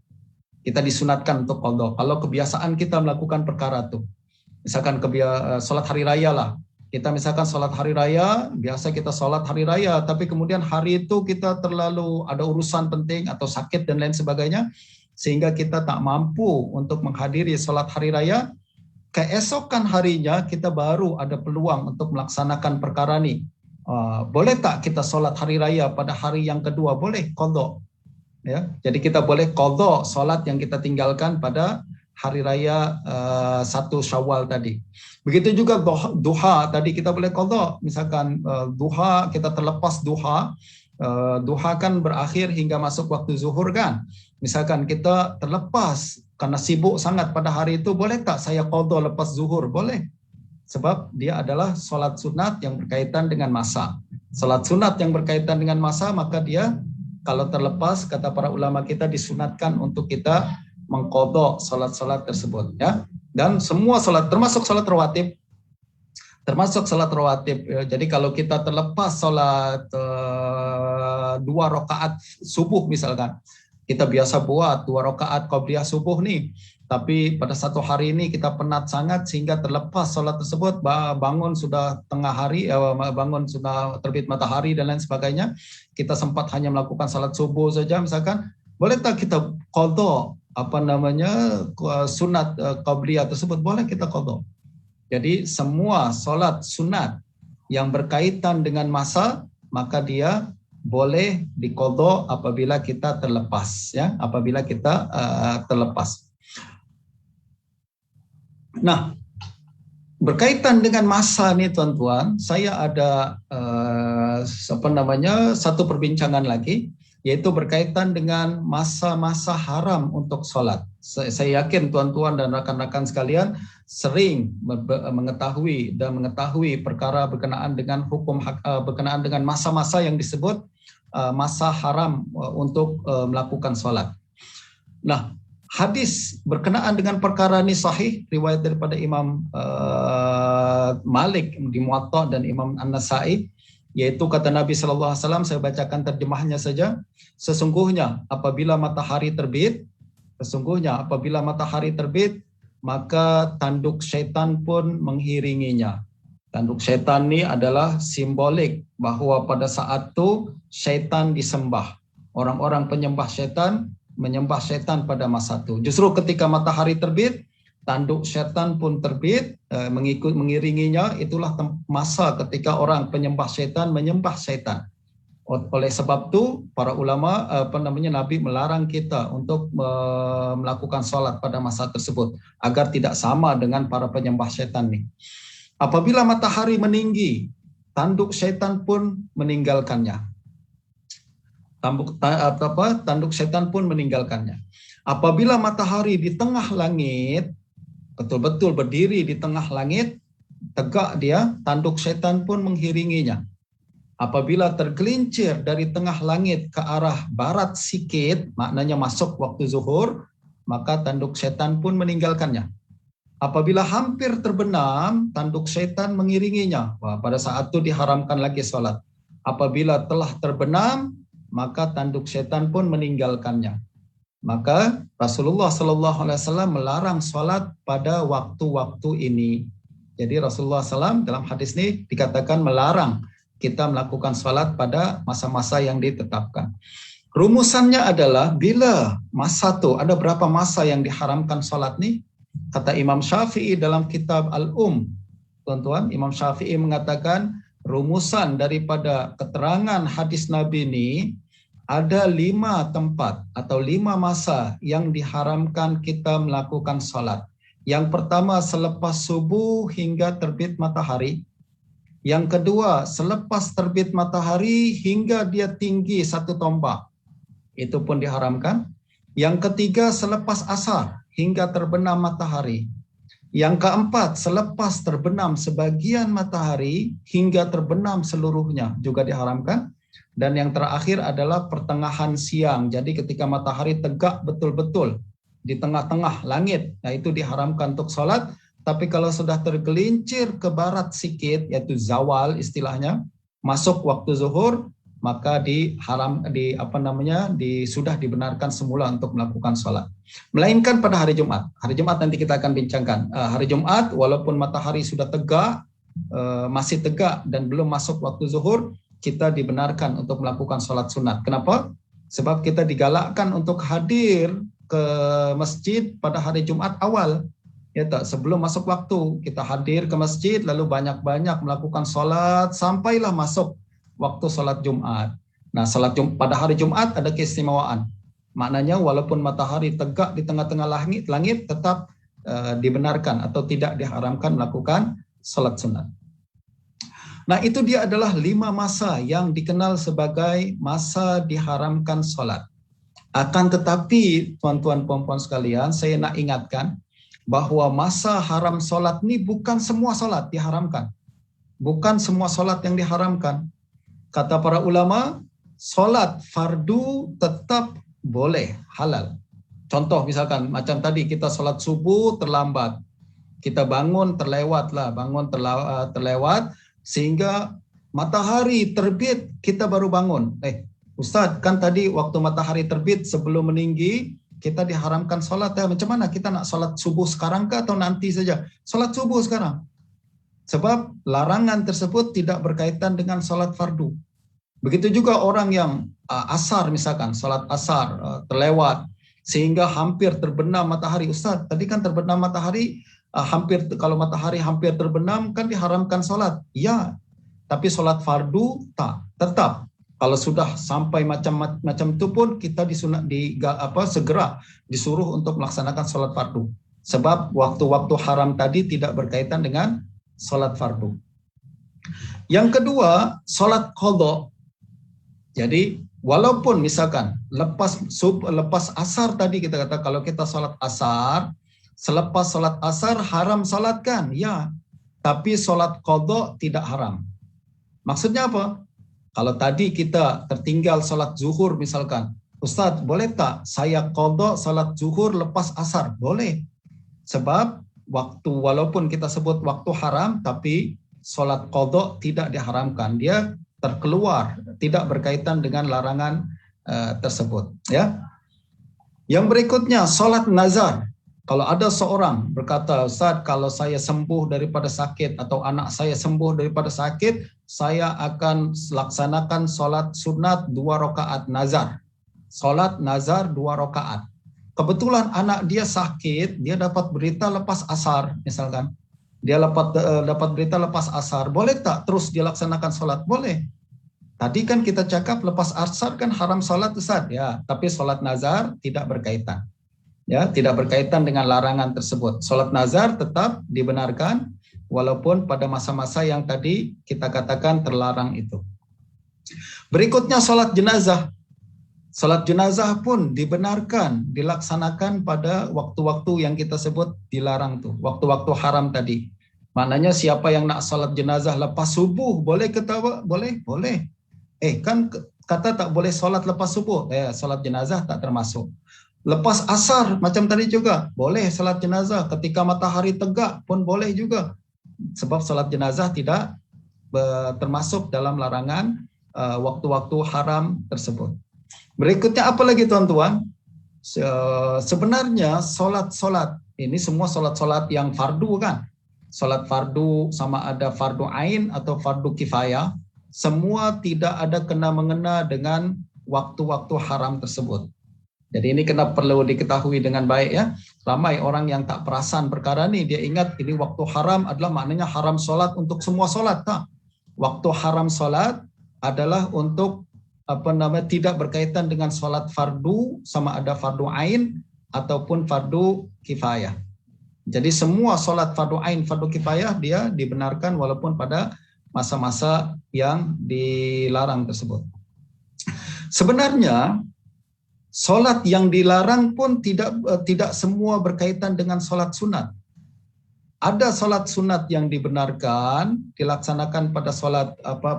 Kita disunatkan untuk qadha. Kalau kebiasaan kita melakukan perkara itu, misalkan solat hari raya lah. Kita misalkan solat hari raya, biasa kita solat hari raya, tapi kemudian hari itu kita terlalu ada urusan penting atau sakit dan lain sebagainya, sehingga kita tak mampu untuk menghadiri solat hari raya. Keesokan harinya kita baru ada peluang untuk melaksanakan perkara ini. Boleh tak kita solat hari raya pada hari yang kedua? Boleh, qadha. Ya, jadi kita boleh qadha solat yang kita tinggalkan pada hari raya 1 Syawal tadi. Begitu juga duha tadi kita boleh qadha. Misalkan duha, kita terlepas duha. Duha kan berakhir hingga masuk waktu zuhur kan. Misalkan kita terlepas karena sibuk sangat pada hari itu, boleh tak saya qadha lepas zuhur? Boleh. Sebab dia adalah solat sunat yang berkaitan dengan masa. Solat sunat yang berkaitan dengan masa, maka dia kalau terlepas, kata para ulama kita, disunatkan untuk kita mengqadha solat-solat tersebut, ya. Dan semua solat, termasuk solat rawatib, Jadi kalau kita terlepas solat 2 rakaat subuh misalkan, kita biasa buat 2 rakaat qabliyah subuh nih, tapi pada satu hari ini kita penat sangat sehingga terlepas solat tersebut, bangun sudah tengah hari, bangun sudah terbit matahari dan lain sebagainya, kita sempat hanya melakukan salat subuh saja misalkan, boleh tak kita qadha sunat qabliyah tersebut? Boleh kita qadha. Jadi semua solat sunat yang berkaitan dengan masa, maka dia boleh diqadha apabila kita terlepas, ya, apabila kita terlepas. Nah, berkaitan dengan masa nih tuan-tuan, saya ada satu perbincangan lagi, yaitu berkaitan dengan masa-masa haram untuk solat. Saya yakin tuan-tuan dan rakan-rakan sekalian sering mengetahui perkara berkenaan dengan berkenaan dengan masa-masa yang disebut masa haram untuk melakukan solat. Nah, hadis berkenaan dengan perkara ini sahih, riwayat daripada Imam Malik di Muwatta dan Imam An-Nasa'i, yaitu kata Nabi SAW, saya bacakan terjemahnya saja, sesungguhnya apabila matahari terbit, maka tanduk syaitan pun mengiringinya. Tanduk syaitan ini adalah simbolik bahwa pada saat itu syaitan disembah. Orang-orang penyembah syaitan menyembah syaitan pada masa itu. Justru ketika matahari terbit, tanduk syaitan pun terbit, mengiringinya. Itulah masa ketika orang penyembah syaitan menyembah syaitan. Oleh sebab itu, para ulama, Nabi melarang kita untuk melakukan sholat pada masa tersebut, agar tidak sama dengan para penyembah syaitan ini. Apabila matahari meninggi, tanduk syaitan pun meninggalkannya. Tanduk syaitan pun meninggalkannya. Apabila matahari di tengah langit, betul-betul berdiri di tengah langit, tegak dia, tanduk syaitan pun mengiringinya. Apabila tergelincir dari tengah langit ke arah barat sikit, maknanya masuk waktu zuhur, maka tanduk syaitan pun meninggalkannya. Apabila hampir terbenam, tanduk syaitan mengiringinya. Wah, pada saat itu diharamkan lagi sholat. Apabila telah terbenam, maka tanduk syaitan pun meninggalkannya. Maka Rasulullah SAW melarang sholat pada waktu-waktu ini. Jadi Rasulullah SAW dalam hadis ini dikatakan melarang kita melakukan sholat pada masa-masa yang ditetapkan. Rumusannya adalah bila masa itu, ada berapa masa yang diharamkan sholat nih? Kata Imam Syafi'i dalam kitab Al-Um, tuan-tuan, Imam Syafi'i mengatakan rumusan daripada keterangan hadis Nabi ini ada 5 tempat atau 5 masa yang diharamkan kita melakukan sholat. Yang pertama selepas subuh hingga terbit matahari. Yang kedua, selepas terbit matahari hingga dia tinggi 1 tombak. Itu pun diharamkan. Yang ketiga, selepas asar hingga terbenam matahari. Yang keempat, selepas terbenam sebagian matahari hingga terbenam seluruhnya, juga diharamkan. Dan yang terakhir adalah pertengahan siang. Jadi ketika matahari tegak betul-betul di tengah-tengah langit, nah itu diharamkan untuk sholat. Tapi kalau sudah tergelincir ke barat sikit, yaitu zawal istilahnya, masuk waktu zuhur, maka sudah dibenarkan semula untuk melakukan sholat. Melainkan pada hari Jumat. Hari Jumat nanti kita akan bincangkan. Hari Jumat, walaupun matahari sudah tegak, masih tegak dan belum masuk waktu zuhur, kita dibenarkan untuk melakukan sholat sunat. Kenapa? Sebab kita digalakkan untuk hadir ke masjid pada hari Jumat awal. Ya, sebelum masuk waktu, kita hadir ke masjid, lalu banyak-banyak melakukan sholat, sampailah masuk waktu sholat Jumat. Nah, pada hari Jumat ada keistimewaan. Maknanya walaupun matahari tegak di tengah-tengah langit tetap dibenarkan atau tidak diharamkan melakukan sholat sunat. Nah, itu dia adalah 5 masa yang dikenal sebagai masa diharamkan sholat. Akan tetapi, tuan-tuan puan-puan sekalian, saya nak ingatkan bahwa masa haram sholat ini bukan semua sholat diharamkan. Bukan semua sholat yang diharamkan. Kata para ulama, sholat fardu tetap boleh, halal. Contoh misalkan, macam tadi kita sholat subuh terlambat. Kita bangun terlewat, sehingga matahari terbit kita baru bangun. Ustaz, kan tadi waktu matahari terbit sebelum meninggi, kita diharamkan sholat, macam mana kita nak sholat subuh sekarang ke atau nanti saja? Sholat subuh sekarang. Sebab larangan tersebut tidak berkaitan dengan sholat fardu. Begitu juga orang yang asar misalkan, sholat asar terlewat, sehingga hampir terbenam matahari. Ustaz, tadi kan terbenam matahari, kalau matahari hampir terbenam kan diharamkan sholat. Ya, tapi sholat fardu tak, tetap. Kalau sudah sampai macam itu pun kita segera disuruh untuk melaksanakan sholat fardu. Sebab waktu-waktu haram tadi tidak berkaitan dengan sholat fardu. Yang kedua, sholat qadha. Jadi Walaupun misalkan lepas asar tadi kita kata kalau kita sholat asar, selepas sholat asar haram sholatkan, ya. Tapi sholat qadha tidak haram. Maksudnya apa? Kalau tadi kita tertinggal sholat zuhur misalkan, Ustadz boleh tak saya qadha sholat zuhur lepas asar? Boleh. Sebab waktu walaupun kita sebut waktu haram, tapi sholat qadha tidak diharamkan. Dia terkeluar, tidak berkaitan dengan larangan tersebut. Ya. Yang berikutnya, sholat nazar. Kalau ada seorang berkata, Ustaz, kalau saya sembuh daripada sakit atau anak saya sembuh daripada sakit, saya akan laksanakan sholat sunat 2 rakaat nazar. Sholat nazar 2 rakaat. Kebetulan anak dia sakit, dia dapat berita lepas asar, misalkan. Dia dapat berita lepas asar, boleh tak terus dilaksanakan sholat? Boleh. Tadi kan kita cakap lepas asar kan haram sholat, Ustaz. Ya, tapi sholat nazar tidak berkaitan. Ya, tidak berkaitan dengan larangan tersebut. Sholat nazar tetap dibenarkan walaupun pada masa-masa yang tadi kita katakan terlarang itu. Berikutnya sholat jenazah. Sholat jenazah pun dibenarkan dilaksanakan pada waktu-waktu yang kita sebut dilarang tuh, waktu-waktu haram tadi. Maknanya siapa yang nak sholat jenazah lepas subuh boleh ketawa? Boleh, boleh. Kan kata tak boleh sholat lepas subuh. Sholat jenazah tak termasuk. Lepas asar macam tadi juga boleh sholat jenazah. Ketika matahari tegak pun boleh juga. Sebab sholat jenazah tidak termasuk dalam larangan waktu-waktu haram tersebut. Berikutnya apa lagi tuan-tuan? Sebenarnya solat ini semua solat yang fardu kan? Solat fardu sama ada fardu ain atau fardu kifayah, semua tidak ada kena-mengena dengan waktu-waktu haram tersebut. Jadi ini perlu diketahui dengan baik ya. Ramai orang yang tak perasan perkara ini, dia ingat ini waktu haram adalah maknanya haram solat untuk semua solat. Tak. Waktu haram solat adalah untuk tidak berkaitan dengan sholat fardu sama ada fardu ain ataupun fardu kifayah. Jadi semua sholat fardu ain, fardu kifayah dia dibenarkan walaupun pada masa-masa yang dilarang tersebut. Sebenarnya sholat yang dilarang pun tidak semua berkaitan dengan sholat sunat. Ada sholat sunat yang dibenarkan dilaksanakan pada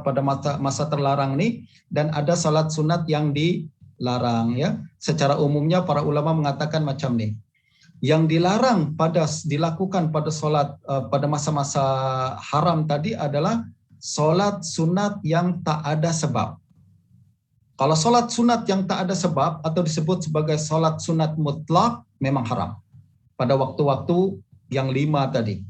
pada masa terlarang nih, dan ada sholat sunat yang dilarang ya. Secara umumnya para ulama mengatakan macam nih. Yang dilarang dilakukan pada sholat pada masa-masa haram tadi adalah sholat sunat yang tak ada sebab. Kalau sholat sunat yang tak ada sebab atau disebut sebagai sholat sunat mutlak memang haram pada waktu-waktu yang 5 tadi.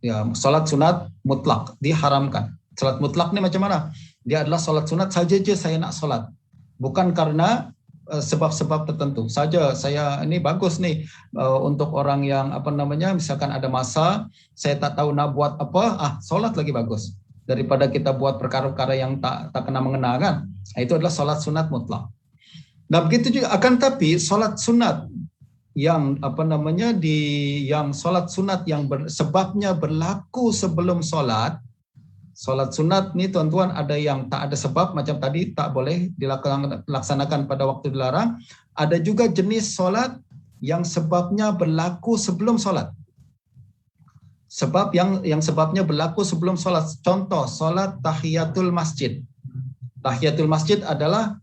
Ya, salat sunat mutlak diharamkan. Salat mutlak ni macam mana? Dia adalah salat sunat saja saya nak solat. Bukan karena sebab-sebab tertentu. Saja saya ini bagus nih untuk orang yang misalkan ada masa saya tak tahu nak buat apa, solat lagi bagus daripada kita buat perkara-perkara yang tak kena mengena kan. Itu adalah salat sunat mutlak. Nah, begitu juga akan tapi salat sunat yang yang solat sunat yang sebabnya berlaku sebelum solat sunat ni tuan-tuan ada yang tak ada sebab macam tadi tak boleh dilaksanakan pada waktu dilarang. Ada juga jenis solat yang sebabnya berlaku sebelum solat. Sebab yang sebabnya berlaku sebelum solat. Contoh solat tahiyatul masjid. Tahiyatul masjid adalah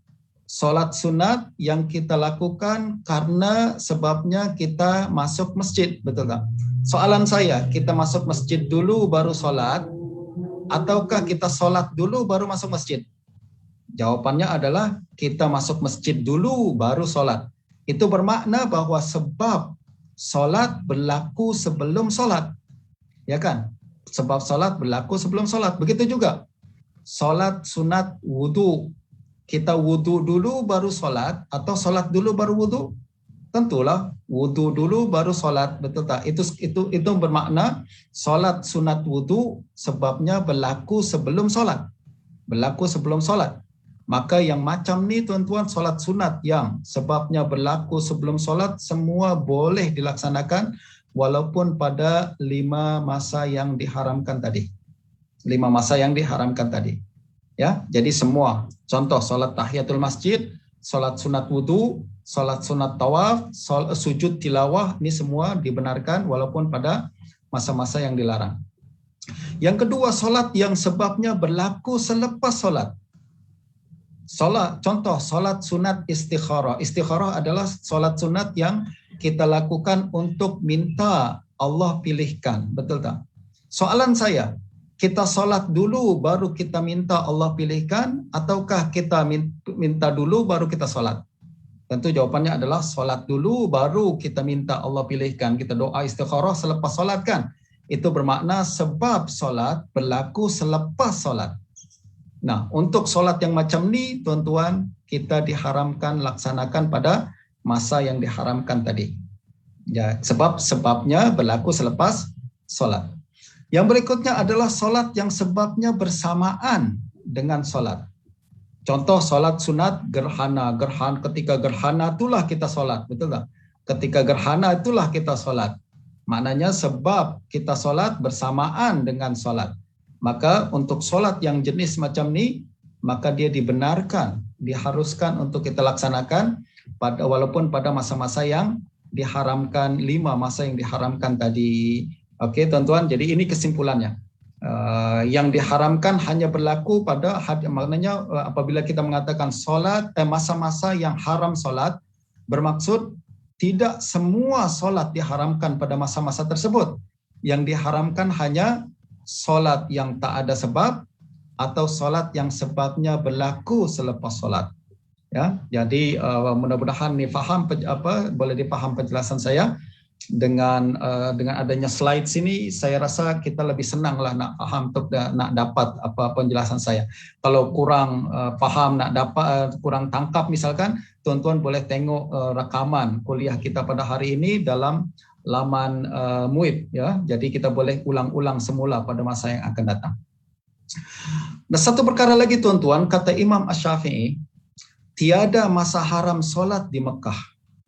solat sunat yang kita lakukan karena sebabnya kita masuk masjid, betul tak? Soalan saya, kita masuk masjid dulu baru solat, ataukah kita solat dulu baru masuk masjid? Jawabannya adalah kita masuk masjid dulu baru solat. Itu bermakna bahwa sebab solat berlaku sebelum solat, ya kan? Sebab solat berlaku sebelum solat. Begitu juga solat sunat wudu. Kita wudu dulu baru solat atau solat dulu baru wudu? Tentulah wudu dulu baru solat, betul tak? Itu bermakna solat sunat wudu sebabnya berlaku sebelum solat. Berlaku sebelum solat. Maka yang macam ni tuan-tuan solat sunat yang sebabnya berlaku sebelum solat semua boleh dilaksanakan walaupun pada 5 masa yang diharamkan tadi. 5 masa yang diharamkan tadi. Ya, jadi semua. Contoh salat tahiyatul masjid, salat sunat wudu, salat sunat tawaf, sujud tilawah, ini semua dibenarkan walaupun pada masa-masa yang dilarang. Yang kedua, salat yang sebabnya berlaku selepas salat. Contoh salat sunat istikharah. Istikharah adalah salat sunat yang kita lakukan untuk minta Allah pilihkan. Betul tak? Soalan saya, kita salat dulu baru kita minta Allah pilihkan, ataukah kita minta dulu baru kita salat? Tentu jawabannya adalah salat dulu baru kita minta Allah pilihkan. Kita doa istikharah selepas salat kan? Itu bermakna sebab salat berlaku selepas salat. Nah, untuk solat yang macam ni, tuan-tuan, kita diharamkan laksanakan pada masa yang diharamkan tadi. Ya, sebabnya berlaku selepas solat. Yang berikutnya adalah solat yang sebabnya bersamaan dengan solat. Contoh solat sunat gerhana. Ketika gerhana itulah kita solat, betul tak? Ketika gerhana itulah kita solat. Maknanya sebab kita solat bersamaan dengan solat. Maka untuk solat yang jenis macam ni, maka dia dibenarkan, diharuskan untuk kita laksanakan walaupun pada masa-masa yang diharamkan, 5 masa yang diharamkan tadi. Oke, tuan-tuan, jadi ini kesimpulannya. Yang diharamkan hanya berlaku pada maknanya apabila kita mengatakan solat, masa-masa yang haram solat, bermaksud tidak semua solat diharamkan pada masa-masa tersebut. Yang diharamkan hanya solat yang tak ada sebab atau solat yang sebabnya berlaku selepas solat. Ya, jadi mudah-mudahan nih faham boleh dipaham penjelasan saya dengan adanya slide sini. Saya rasa kita lebih senanglah nak faham nak dapat apa penjelasan saya. Kalau kurang faham, nak dapat kurang tangkap misalkan, tuan-tuan boleh tengok rakaman kuliah kita pada hari ini dalam laman MUIB ya. Jadi kita boleh ulang-ulang semula pada masa yang akan datang. Nah, satu perkara lagi tuan-tuan, kata Imam Asy-Syafi'i, tiada masa haram solat di Mekah.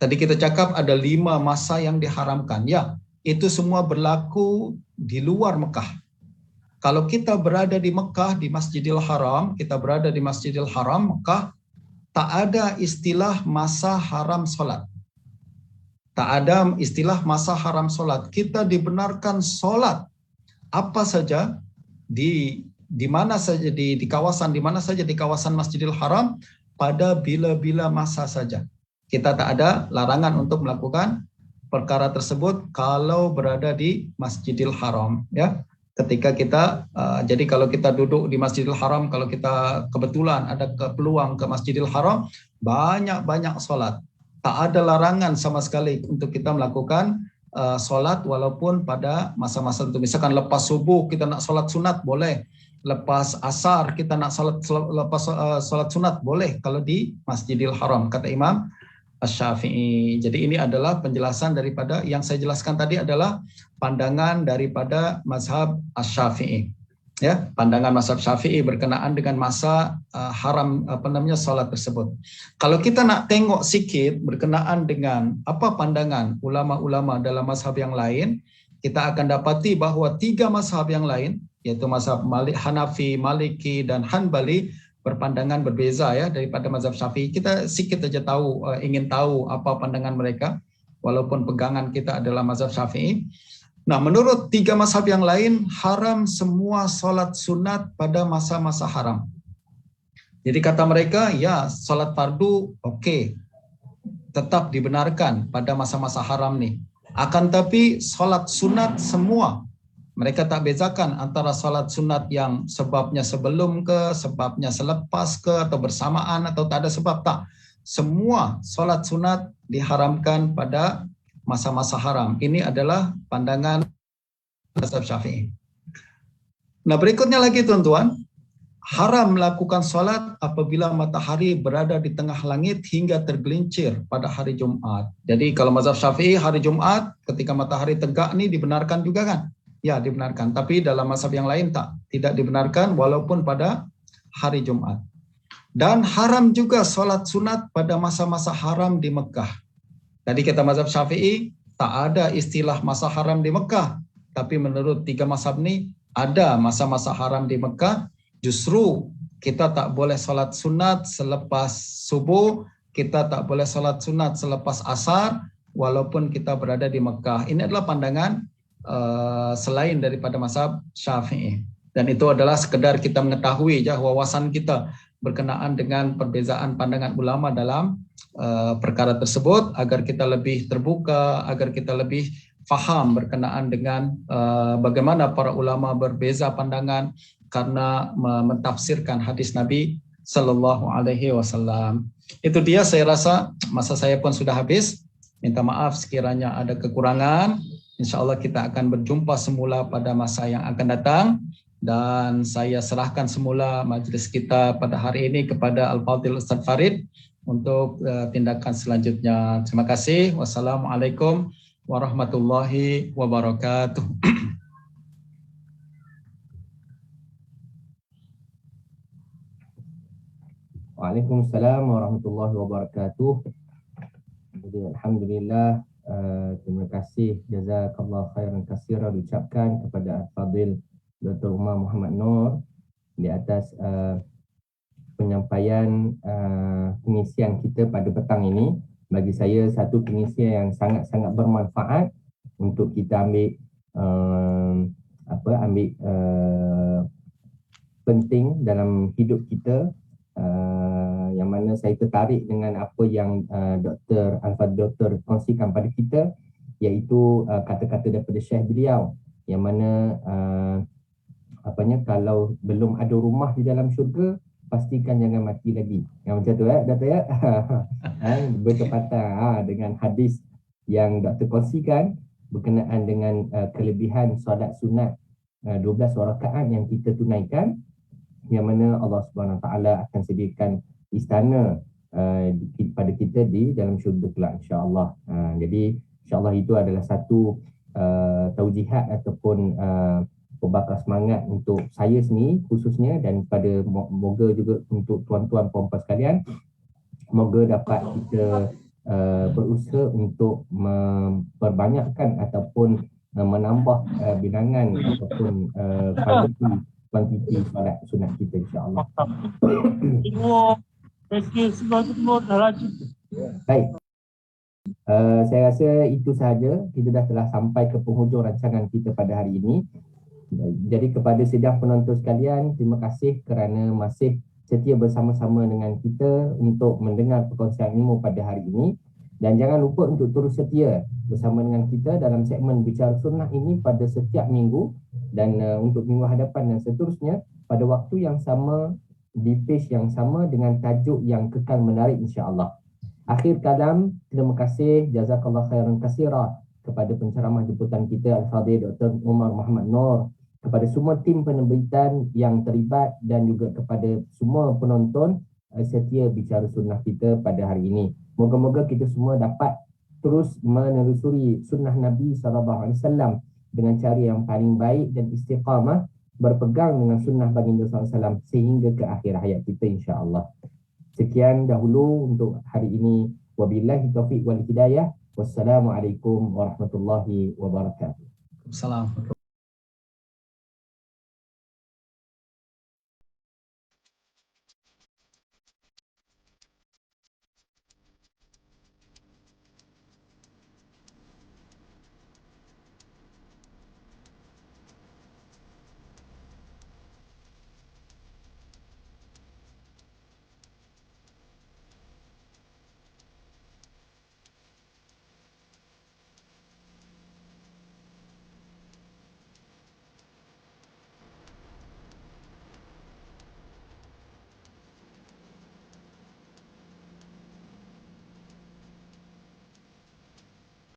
Tadi kita cakap ada 5 masa yang diharamkan. Ya, itu semua berlaku di luar Mekah. Kalau kita berada di Mekah, di Masjidil Haram, kita berada di Masjidil Haram, Mekah, tak ada istilah masa haram solat. Tak ada istilah masa haram solat. Kita dibenarkan solat apa saja di mana saja di kawasan di mana saja di kawasan Masjidil Haram pada bila-bila masa saja. Kita tak ada larangan untuk melakukan perkara tersebut kalau berada di Masjidil Haram. Ya, ketika kita jadi kalau kita duduk di Masjidil Haram, kalau kita kebetulan ada peluang ke Masjidil Haram, banyak solat. Tak ada larangan sama sekali untuk kita melakukan solat walaupun pada masa-masa itu. Misalkan lepas subuh kita nak solat sunat boleh, lepas asar kita nak solat sunat boleh kalau di Masjidil Haram, kata Imam Asy-Syafi'i. Jadi ini adalah penjelasan daripada yang saya jelaskan tadi adalah pandangan daripada mazhab Asy-Syafi'i. Ya, pandangan mazhab Syafi'i berkenaan dengan masa haram salat tersebut. Kalau kita nak tengok sikit berkenaan dengan apa pandangan ulama-ulama dalam mazhab yang lain, kita akan dapati bahawa 3 mazhab yang lain, yaitu mazhab Hanafi, Maliki dan Hanbali, berpandangan berbeza ya daripada mazhab Syafi'i. Kita sikit saja ingin tahu apa pandangan mereka walaupun pegangan kita adalah mazhab Syafi'i. Nah, menurut 3 mazhab yang lain, haram semua solat sunat pada masa-masa haram. Jadi kata mereka, ya solat fardu okey, tetap dibenarkan pada masa-masa haram ni. Akan tapi solat sunat semua, mereka tak bezakan antara solat sunat yang sebabnya sebelum ke, sebabnya selepas ke, atau bersamaan atau tak ada sebab, tak. Semua solat sunat diharamkan pada masa-masa haram. Ini adalah pandangan mazhab Syafi'i. Nah, berikutnya lagi tuan-tuan, haram melakukan solat apabila matahari berada di tengah langit hingga tergelincir pada hari Jumat. Jadi kalau mazhab Syafi'i hari Jumat ketika matahari tegak ni dibenarkan juga kan? Ya, dibenarkan. Tapi dalam mazhab yang lain tidak dibenarkan walaupun pada hari Jumat. Dan haram juga solat sunat pada masa-masa haram di Mekah. Tadi kata mazhab Syafi'i, tak ada istilah masa haram di Mekah. Tapi menurut 3 mazhab ni, ada masa-masa haram di Mekah. Justru kita tak boleh solat sunat selepas subuh, kita tak boleh solat sunat selepas asar, walaupun kita berada di Mekah. Ini adalah pandangan selain daripada mazhab Syafi'i. Dan itu adalah sekedar kita mengetahui wawasan kita berkenaan dengan perbezaan pandangan ulama dalam perkara tersebut, agar kita lebih terbuka, agar kita lebih faham berkenaan dengan bagaimana para ulama berbeza pandangan karena mentafsirkan hadis Nabi sallallahu alaihi wasallam. Itu dia, saya rasa masa saya pun sudah habis. Minta maaf sekiranya ada kekurangan. Insyaallah kita akan berjumpa semula pada masa yang akan datang, dan saya serahkan semula majlis kita pada hari ini kepada Al-Fadhil Ustaz Farid untuk tindakan selanjutnya. Terima kasih. Wassalamualaikum warahmatullahi wabarakatuh. Waalaikumsalam warahmatullahi wabarakatuh. Jadi alhamdulillah, terima kasih, jazakallah khairan katsira diucapkan kepada Al-Fadhil Dr. Umar Muhammad Noor di atas penyampaian pengisian kita pada petang ini. Bagi saya satu pengisian yang sangat-sangat bermanfaat untuk kita ambil penting dalam hidup kita, yang mana saya tertarik dengan apa yang Dr. Al-Fadhil kongsikan pada kita, iaitu kata-kata daripada Syekh beliau, yang mana kalau belum ada rumah di dalam syurga, pastikan jangan mati lagi. Yang macam tu Doktor ya. Bertepatan dengan hadis yang Doktor kongsikan berkenaan dengan kelebihan solat sunat 12 rakaat yang kita tunaikan, yang mana Allah Subhanahu Wa Taala akan sediakan istana pada kita di dalam syurga kelak, insya-Allah. Jadi insya-Allah itu adalah satu taujihat ataupun pembakar semangat untuk saya sendiri khususnya, dan pada moga juga untuk tuan-tuan puan-puan sekalian, moga dapat kita berusaha untuk memperbanyakkan ataupun menambah bilangan ataupun kuantiti solat sunat kita, insya-Allah. Baik. Saya rasa itu sahaja. Kita telah sampai ke penghujung rancangan kita pada hari ini. Jadi kepada sidang penonton sekalian, terima kasih kerana masih setia bersama-sama dengan kita untuk mendengar perkongsian ilmu pada hari ini. Dan jangan lupa untuk terus setia bersama dengan kita dalam segmen Bicara Sunnah ini pada setiap minggu, dan untuk minggu hadapan dan seterusnya pada waktu yang sama, di page yang sama, dengan tajuk yang kekal menarik, insya-Allah. Akhir kalam, terima kasih, jazakallah khairan katsira kepada penceramah jemputan kita Al-Fadhil Dr. Umar Muhammad Noor, kepada semua tim penerbitan yang terlibat, dan juga kepada semua penonton setia Bicara Sunnah kita pada hari ini. Moga-moga kita semua dapat terus menelusuri sunnah Nabi SAW dengan cara yang paling baik dan istiqamah, berpegang dengan sunnah baginda SAW sehingga ke akhir hayat kita, insya-Allah. Sekian dahulu untuk hari ini. Wabillahi taufiq wal hidayah. Wassalamualaikum warahmatullahi wabarakatuh. Assalamualaikum.